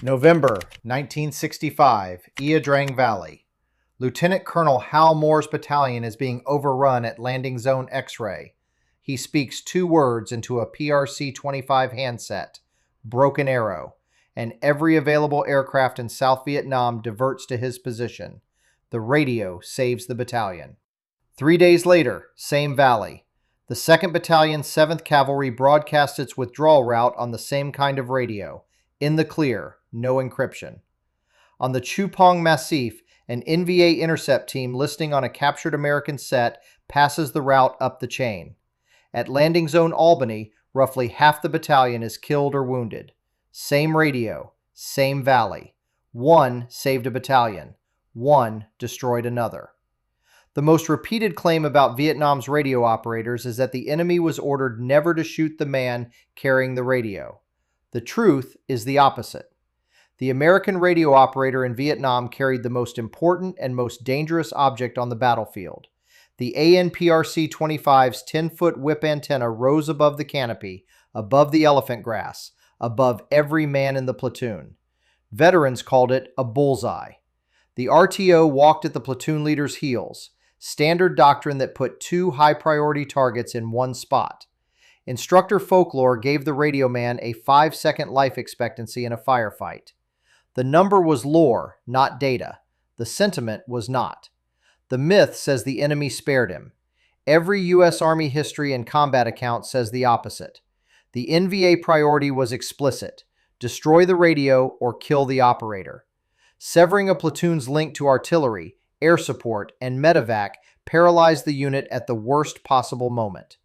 November 1965, Ia Drang Valley. Lieutenant Colonel Hal Moore's battalion is being overrun at Landing Zone X-Ray. He speaks 2 words into a PRC-25 handset, broken arrow, and every available aircraft in South Vietnam diverts to his position. The radio saves the battalion. 3 days later, same valley. The 2nd Battalion, 7th Cavalry broadcasts its withdrawal route on the same kind of radio. In the clear, no encryption. On the Chupong Massif, an NVA intercept team listening on a captured American set passes the route up the chain. At Landing Zone Albany, roughly half the battalion is killed or wounded. Same radio, same valley. 1 saved a battalion. 1 destroyed another. The most repeated claim about Vietnam's radio operators is that the enemy was ordered never to shoot the man carrying the radio. The truth is the opposite. The American radio operator in Vietnam carried the most important and most dangerous object on the battlefield. The ANPRC-25's 10-foot whip antenna rose above the canopy, above the elephant grass, above every man in the platoon. Veterans called it a bullseye. The RTO walked at the platoon leader's heels, standard doctrine that put 2 high-priority targets in one spot. Instructor folklore gave the radio man a 5-second life expectancy in a firefight. The number was lore, not data. The sentiment was not. The myth says the enemy spared him. Every U.S. Army history and combat account says the opposite. The NVA priority was explicit: destroy the radio or kill the operator. Severing a platoon's link to artillery, air support, and medevac paralyzed the unit at the worst possible moment.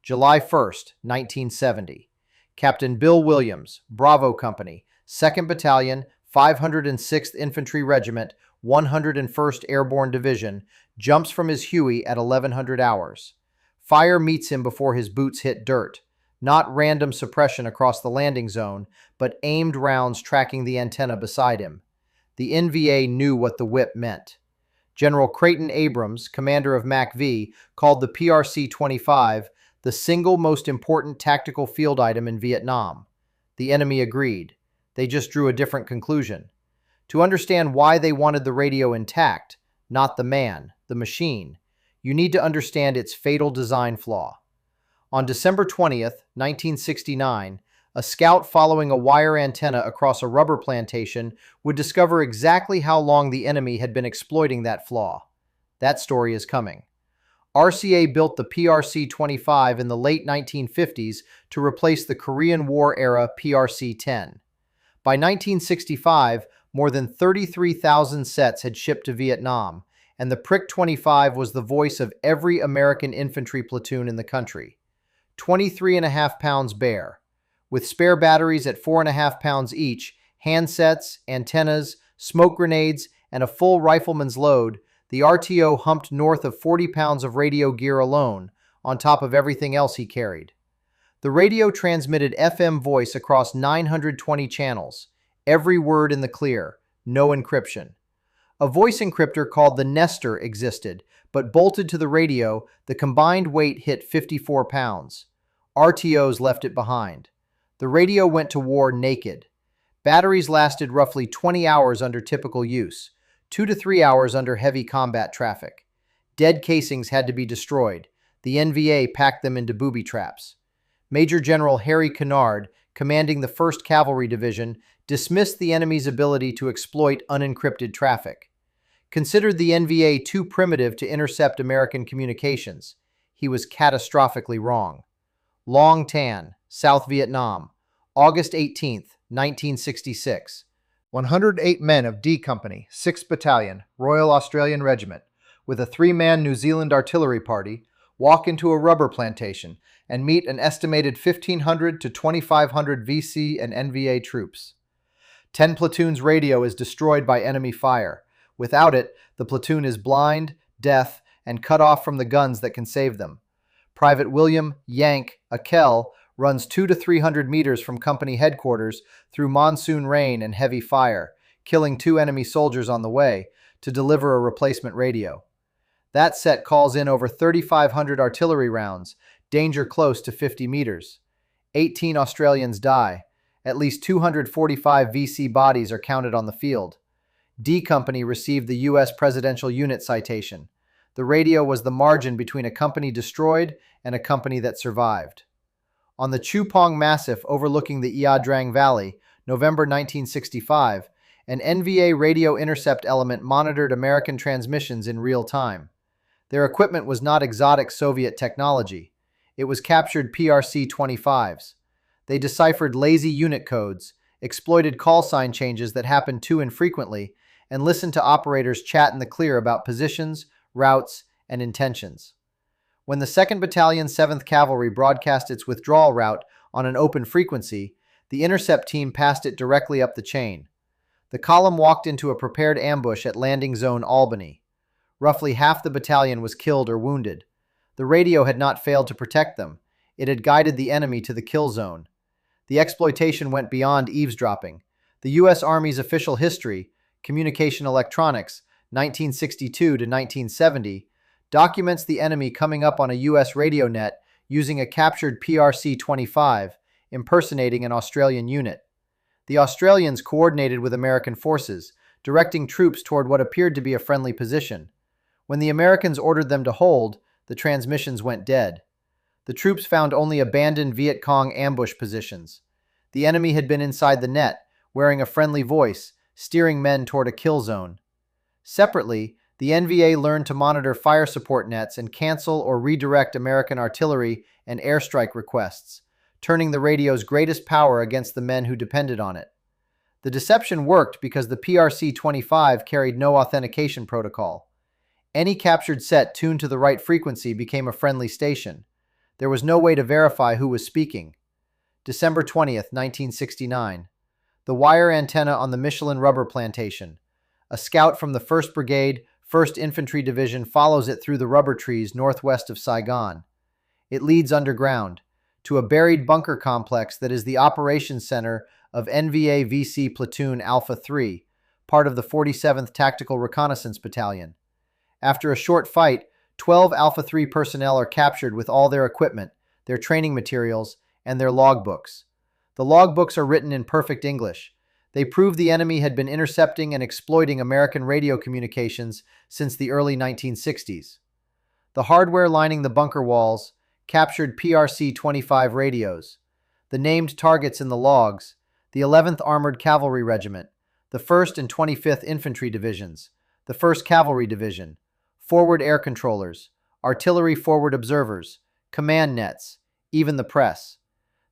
July 1st, 1970. Captain Bill Williams, Bravo Company, 2nd Battalion, 506th Infantry Regiment, 101st Airborne Division, jumps from his Huey at 1100 hours. Fire meets him before his boots hit dirt. Not random suppression across the landing zone, but aimed rounds tracking the antenna beside him. The NVA knew what the whip meant. General Creighton Abrams, commander of MAC-V, called the PRC-25 the single most important tactical field item in Vietnam. The enemy agreed. They just drew a different conclusion. To understand why they wanted the radio intact, not the man, the machine, you need to understand its fatal design flaw. On December 20th, 1969, a scout following a wire antenna across a rubber plantation would discover exactly how long the enemy had been exploiting that flaw. That story is coming. RCA built the PRC-25 in the late 1950s to replace the Korean War-era PRC-10. By 1965, more than 33,000 sets had shipped to Vietnam, and the Prick-25 was the voice of every American infantry platoon in the country. 23.5 pounds bare. With spare batteries at 4.5 pounds each, handsets, antennas, smoke grenades, and a full rifleman's load, the RTO humped north of 40 pounds of radio gear alone, on top of everything else he carried. The radio transmitted FM voice across 920 channels, every word in the clear, no encryption. A voice encryptor called the Nestor existed, but bolted to the radio, the combined weight hit 54 pounds. RTOs left it behind. The radio went to war naked. Batteries lasted roughly 20 hours under typical use, 2 to 3 hours under heavy combat traffic. Dead casings had to be destroyed. The NVA packed them into booby traps. Major General Harry Kennard, commanding the 1st Cavalry Division, dismissed the enemy's ability to exploit unencrypted traffic. Considered the NVA too primitive to intercept American communications. He was catastrophically wrong. Long Tan, South Vietnam, August 18th, 1966. 108 men of D Company, 6th Battalion, Royal Australian Regiment, with a 3-man New Zealand artillery party, walk into a rubber plantation and meet an estimated 1,500 to 2,500 VC and NVA troops. 10 platoons' radio is destroyed by enemy fire. Without it, the platoon is blind, deaf, and cut off from the guns that can save them. Private William Yank Akel runs 200 to 300 meters from company headquarters through monsoon rain and heavy fire, killing 2 enemy soldiers on the way, to deliver a replacement radio. That set calls in over 3,500 artillery rounds, danger close to 50 meters. 18 Australians die, At least 245 VC bodies are counted on the field. D Company received the U.S. Presidential Unit citation. The radio was the margin between a company destroyed and a company that survived. On the Chupong Massif overlooking the Ia Drang Valley, November 1965, an NVA radio intercept element monitored American transmissions in real time. Their equipment was not exotic Soviet technology. It was captured PRC-25s. They deciphered lazy unit codes, exploited call sign changes that happened too infrequently, and listened to operators chat in the clear about positions, routes, and intentions. When the 2nd Battalion, 7th Cavalry broadcast its withdrawal route on an open frequency, the intercept team passed it directly up the chain. The column walked into a prepared ambush at Landing Zone Albany. Roughly half the battalion was killed or wounded. The radio had not failed to protect them. It had guided the enemy to the kill zone. The exploitation went beyond eavesdropping. The U.S. Army's official history, Communication Electronics, 1962 to 1970, documents the enemy coming up on a U.S. radio net using a captured PRC-25, impersonating an Australian unit. The Australians coordinated with American forces, directing troops toward what appeared to be a friendly position. When the Americans ordered them to hold, the transmissions went dead. The troops found only abandoned Viet Cong ambush positions. The enemy had been inside the net, wearing a friendly voice, steering men toward a kill zone. Separately, the NVA learned to monitor fire support nets and cancel or redirect American artillery and airstrike requests, turning the radio's greatest power against the men who depended on it. The deception worked because the PRC-25 carried no authentication protocol. Any captured set tuned to the right frequency became a friendly station. There was no way to verify who was speaking. December 20th, 1969. The wire antenna on the Michelin rubber plantation. A scout from the 1st Brigade, 1st Infantry Division follows it through the rubber trees northwest of Saigon. It leads underground, to a buried bunker complex that is the operations center of NVA VC Platoon Alpha 3, part of the 47th Tactical Reconnaissance Battalion. After a short fight, 12 Alpha 3 personnel are captured with all their equipment, their training materials, and their logbooks. The logbooks are written in perfect English. They prove the enemy had been intercepting and exploiting American radio communications since the early 1960s. The hardware lining the bunker walls captured PRC-25 radios. The named targets in the logs: the 11th Armored Cavalry Regiment, the 1st and 25th Infantry Divisions, the 1st Cavalry Division, forward air controllers, artillery forward observers, command nets, even the press.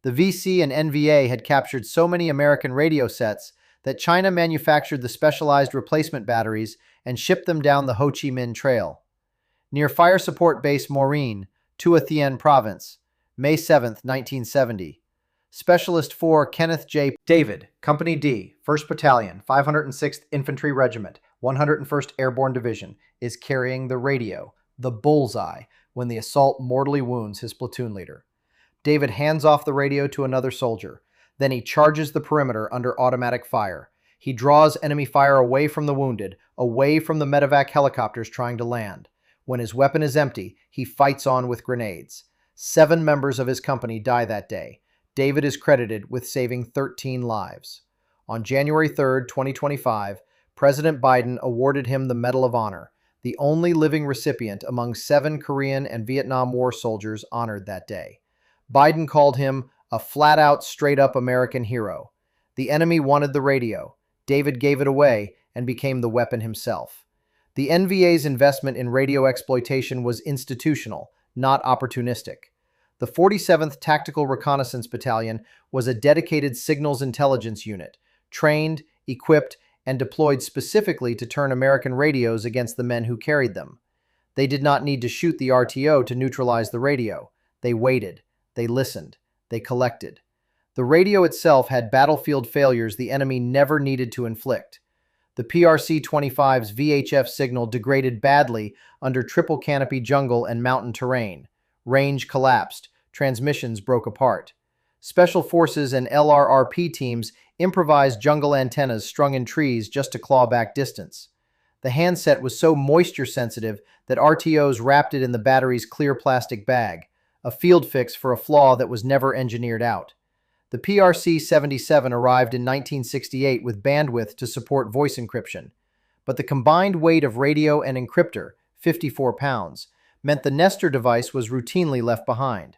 The VC and NVA had captured so many American radio sets that China manufactured the specialized replacement batteries and shipped them down the Ho Chi Minh Trail. Near Fire Support Base Maureen, Tua Thien Province, May 7, 1970. Specialist 4 Kenneth J. David, Company D, 1st Battalion, 506th Infantry Regiment, 101st Airborne Division, is carrying the radio, the bullseye, when the assault mortally wounds his platoon leader. David hands off the radio to another soldier. Then he charges the perimeter under automatic fire. He draws enemy fire away from the wounded, away from the medevac helicopters trying to land. When his weapon is empty, he fights on with grenades. 7 members of his company die that day. David is credited with saving 13 lives. On January 3, 2025, President Biden awarded him the Medal of Honor, the only living recipient among 7 Korean and Vietnam War soldiers honored that day. Biden called him a flat-out, straight-up American hero. The enemy wanted the radio. David gave it away and became the weapon himself. The NVA's investment in radio exploitation was institutional, not opportunistic. The 47th Tactical Reconnaissance Battalion was a dedicated signals intelligence unit, trained, equipped, and deployed specifically to turn American radios against the men who carried them. They did not need to shoot the RTO to neutralize the radio. They waited. They listened. They collected. The radio itself had battlefield failures the enemy never needed to inflict. The PRC-25's VHF signal degraded badly under triple canopy jungle and mountain terrain. Range collapsed. Transmissions broke apart. Special Forces and LRRP teams improvised jungle antennas strung in trees just to claw back distance. The handset was so moisture sensitive that RTOs wrapped it in the battery's clear plastic bag, a field fix for a flaw that was never engineered out. The PRC-77 arrived in 1968 with bandwidth to support voice encryption, but the combined weight of radio and encryptor, 54 pounds, meant the Nestor device was routinely left behind.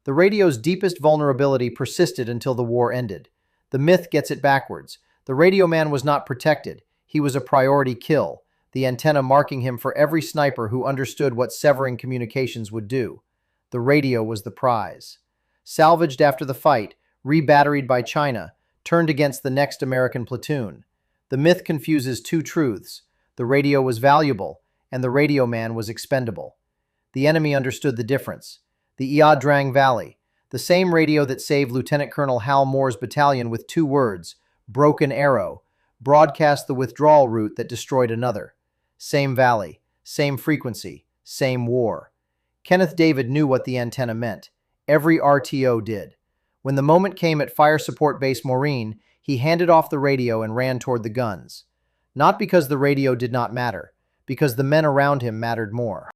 The radio's deepest vulnerability persisted until the war ended. The myth gets it backwards. The radio man was not protected. He was a priority kill, the antenna marking him for every sniper who understood what severing communications would do. The radio was the prize. Salvaged after the fight, rebatteried by China, turned against the next American platoon. The myth confuses two truths. The radio was valuable, and the radio man was expendable. The enemy understood the difference. The Ia Drang Valley, the same radio that saved Lieutenant Colonel Hal Moore's battalion with 2 words, broken arrow, broadcast the withdrawal route that destroyed another. Same valley, same frequency, same war. Kenneth David knew what the antenna meant. Every RTO did. When the moment came at Fire Support Base Maureen, he handed off the radio and ran toward the guns. Not because the radio did not matter, because the men around him mattered more.